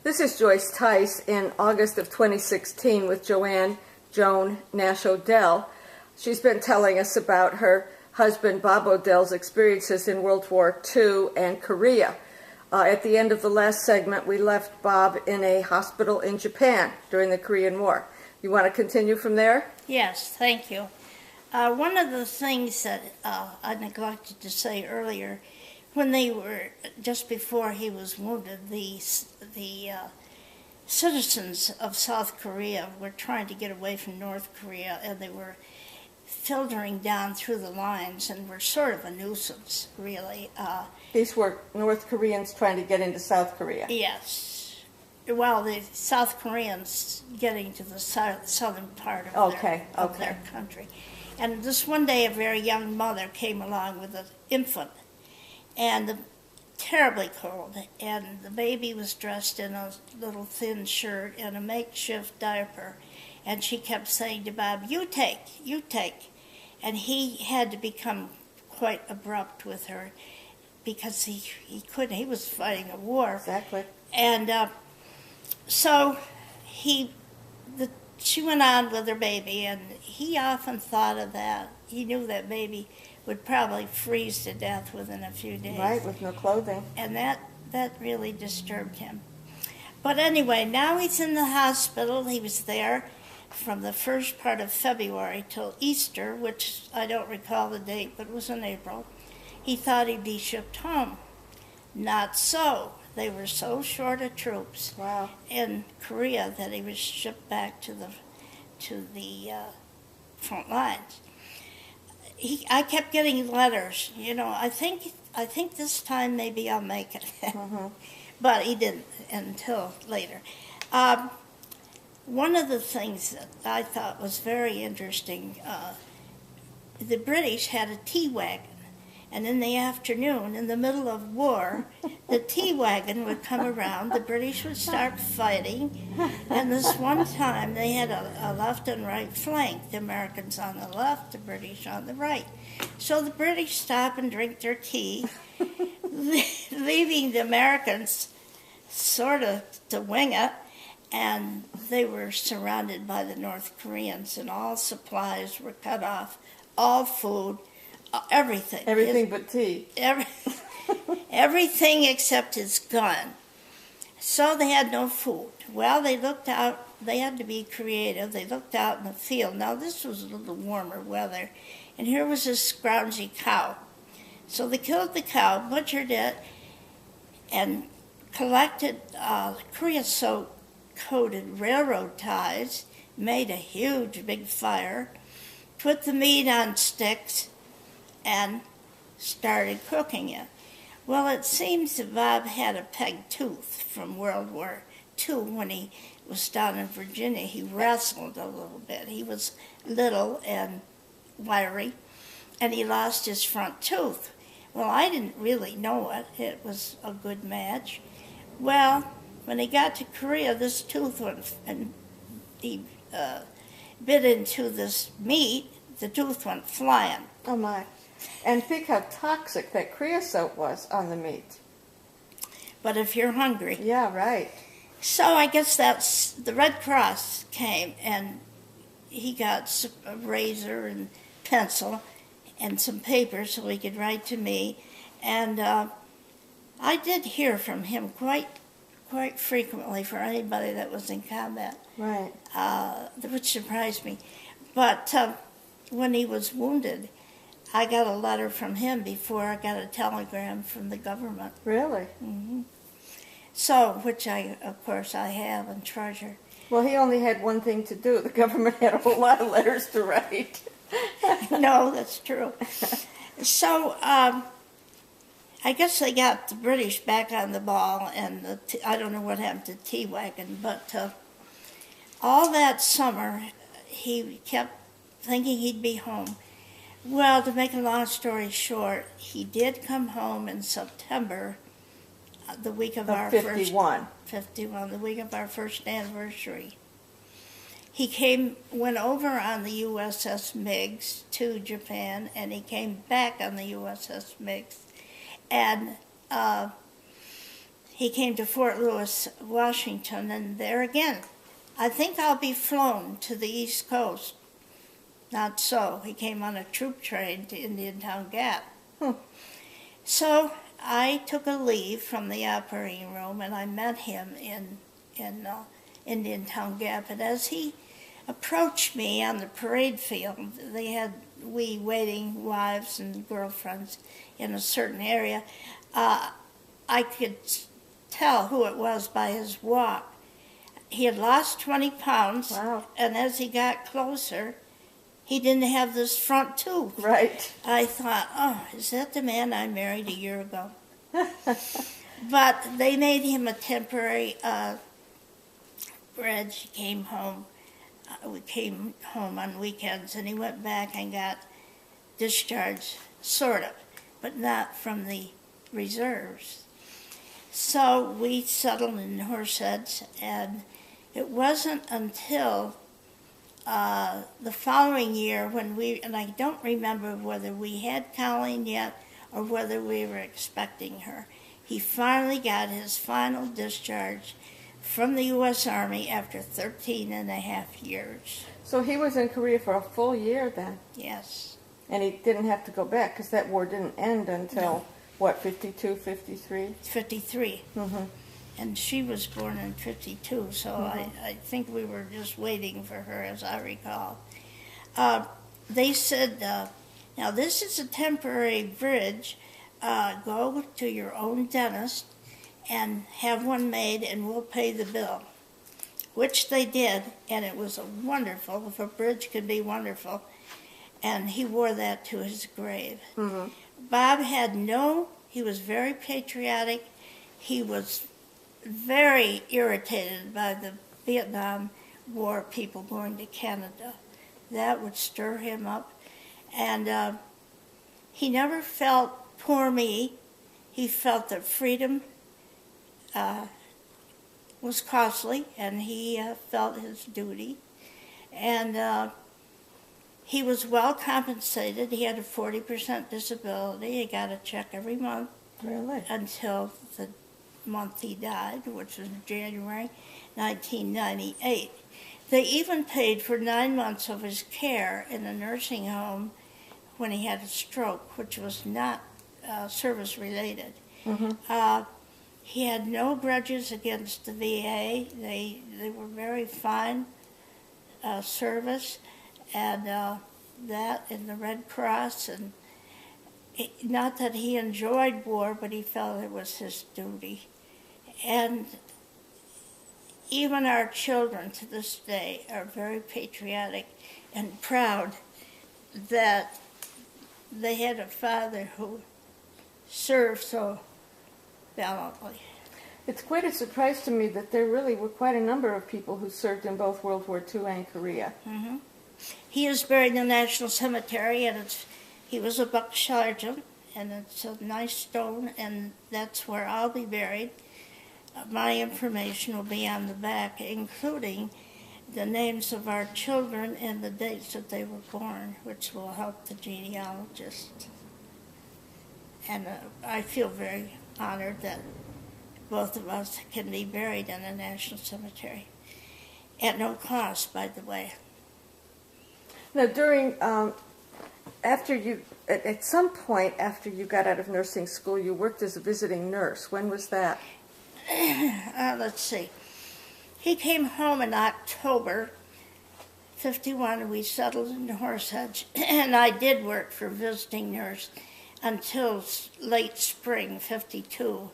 This is Joyce Tice in August of 2016 with Joan Nash O'Dell. She's been telling us about her husband Bob O'Dell's experiences in World War II and Korea. At the end of the last segment, we left Bob in a hospital in Japan during the Korean War. You want to continue from there? Yes, thank you. One of the things that I neglected to say earlier, when they were, just before he was wounded, the citizens of South Korea were trying to get away from North Korea, and they were filtering down through the lines and were sort of a nuisance, really. These were North Koreans trying to get into South Korea. Yes. Well, the South Koreans getting to the southern part of their country. And this one day, a very young mother came along with an infant, and terribly cold, and the baby was dressed in a little thin shirt and a makeshift diaper, and she kept saying to Bob, you take, and he had to become quite abrupt with her because he couldn't, he was fighting a war. Exactly. And so she went on with her baby, and he often thought of that. He knew that baby would probably freeze to death within a few days. Right, with no clothing. And that really disturbed him. But anyway, now he's in the hospital. He was there from the first part of February till Easter, which I don't recall the date, but it was in April. He thought he'd be shipped home. Not so. They were so short of troops in Korea that he was shipped back to the front lines. I kept getting letters, I think this time maybe I'll make it. Mm-hmm. But he didn't until later. One of the things that I thought was very interesting, the British had a tea wagon, and in the afternoon, in the middle of war, the tea wagon would come around, the British would start fighting, and this one time they had a left and right flank, the Americans on the left, the British on the right. So the British stop and drink their tea, leaving the Americans sort of to wing it, and they were surrounded by the North Koreans, and all supplies were cut off, all food, everything. Everything but tea. Everything except his gun. So they had no food. Well, they looked out. They had to be creative. They looked out in the field. Now, this was a little warmer weather, and here was this scroungy cow. So they killed the cow, butchered it, and collected creosote-coated railroad ties, made a huge big fire, put the meat on sticks, and started cooking it. Well, it seems that Bob had a peg tooth from World War II when he was down in Virginia. He wrestled a little bit. He was little and wiry, and he lost his front tooth. Well, I didn't really know it. It was a good match. Well, when he got to Korea, this tooth went, and he bit into this meat, the tooth went flying. Oh, my. And think how toxic that creosote was on the meat. But if you're hungry. Yeah, right. So I guess that's, the Red Cross came, and he got a razor and pencil and some paper so he could write to me. And I did hear from him quite frequently for anybody that was in combat. Right. Which surprised me. But when he was wounded, I got a letter from him before I got a telegram from the government. Really? Mm-hmm. So, which of course I have and treasure. Well, he only had one thing to do. The government had a whole lot of letters to write. No, that's true. So, I guess they got the British back on the ball, and I don't know what happened to Tea Wagon, but all that summer he kept thinking he'd be home. Well, to make a long story short, he did come home in September, the week of our 51. The week of our first anniversary. He went over on the USS Meigs to Japan, and he came back on the USS Meigs. And he came to Fort Lewis, Washington, and there again, I think I'll be flown to the East Coast. Not so. He came on a troop train to Indiantown Gap. So I took a leave from the operating room, and I met him in Indiantown Gap. And as he approached me on the parade field, they had waiting wives and girlfriends in a certain area. I could tell who it was by his walk. He had lost 20 pounds, Wow. and as he got closer, he didn't have this front tooth. Right. I thought, oh, is that the man I married a year ago? But they made him a temporary bridge. He came home. We came home on weekends, and he went back and got discharged, sort of, but not from the reserves. So we settled in Horseheads, and it wasn't until the following year when and I don't remember whether we had Colleen yet or whether we were expecting her. He finally got his final discharge from the U.S. Army after 13 and a half years. So he was in Korea for a full year then? Yes. And he didn't have to go back because that war didn't end until, what, 52, 53? 53. Mm-hmm. And she was born in 52, so I think we were just waiting for her, as I recall. They said, now this is a temporary bridge. Go to your own dentist and have one made, and we'll pay the bill. Which they did, and it was wonderful. If a bridge could be wonderful. And he wore that to his grave. Mm-hmm. Bob he was very patriotic. He was very irritated by the Vietnam War people going to Canada. That would stir him up. And he never felt, poor me, he felt that freedom was costly, and he felt his duty. And he was well compensated. He had a 40% disability. He got a check every month. Really? Until the month he died, which was January 1998. They even paid for 9 months of his care in a nursing home when he had a stroke, which was not service-related. Mm-hmm. He had no grudges against the VA. They were very fine service, and that and the Red Cross, and not that he enjoyed war, but he felt it was his duty. And even our children to this day are very patriotic and proud that they had a father who served so valiantly. It's quite a surprise to me that there really were quite a number of people who served in both World War II and Korea. Mm-hmm. He is buried in the National Cemetery, and he was a buck sergeant, and it's a nice stone, and that's where I'll be buried. My information will be on the back, including the names of our children and the dates that they were born, which will help the genealogist. And I feel very honored that both of us can be buried in a national cemetery. At no cost, by the way. Now, at some point after you got out of nursing school, you worked as a visiting nurse. When was that? Let's see. He came home in October 51, and we settled in Horseheads. And I did work for visiting nurse until late spring 52.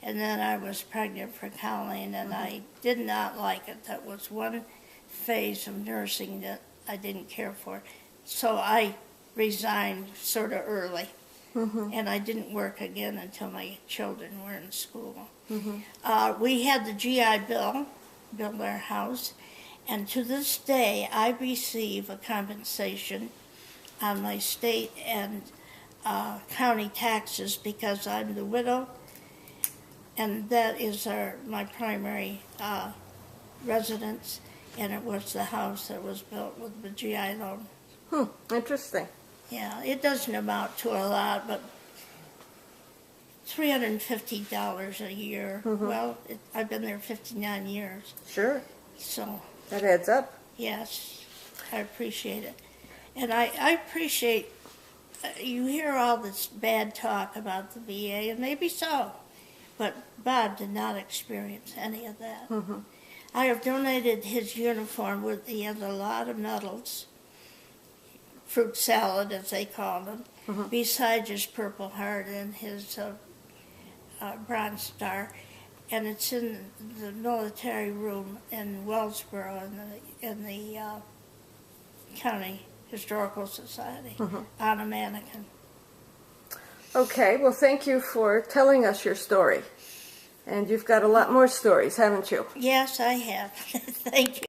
And then I was pregnant for Colleen, and I did not like it. That was one phase of nursing that I didn't care for. So I resigned sort of early. Mm-hmm. And I didn't work again until my children were in school. Mm-hmm. We had the GI Bill, build our house, and to this day I receive a compensation on my state and county taxes because I'm the widow, and that is my primary residence, and it was the house that was built with the GI loan. Interesting. Yeah, it doesn't amount to a lot, but $350 a year. Well, I've been there 59 years. Sure. So, That adds up. yes, I appreciate it. And I appreciate, you hear all this bad talk about the VA, and maybe so, but Bob did not experience any of that. I have donated his uniform with, he has a lot of medals, fruit salad as they call them, besides his Purple Heart and his Bronze Star, and it's in the military room in Wellsboro in the County Historical Society on a mannequin. Okay, well, thank you for telling us your story. And you've got a lot more stories, haven't you? Yes, I have. Thank you.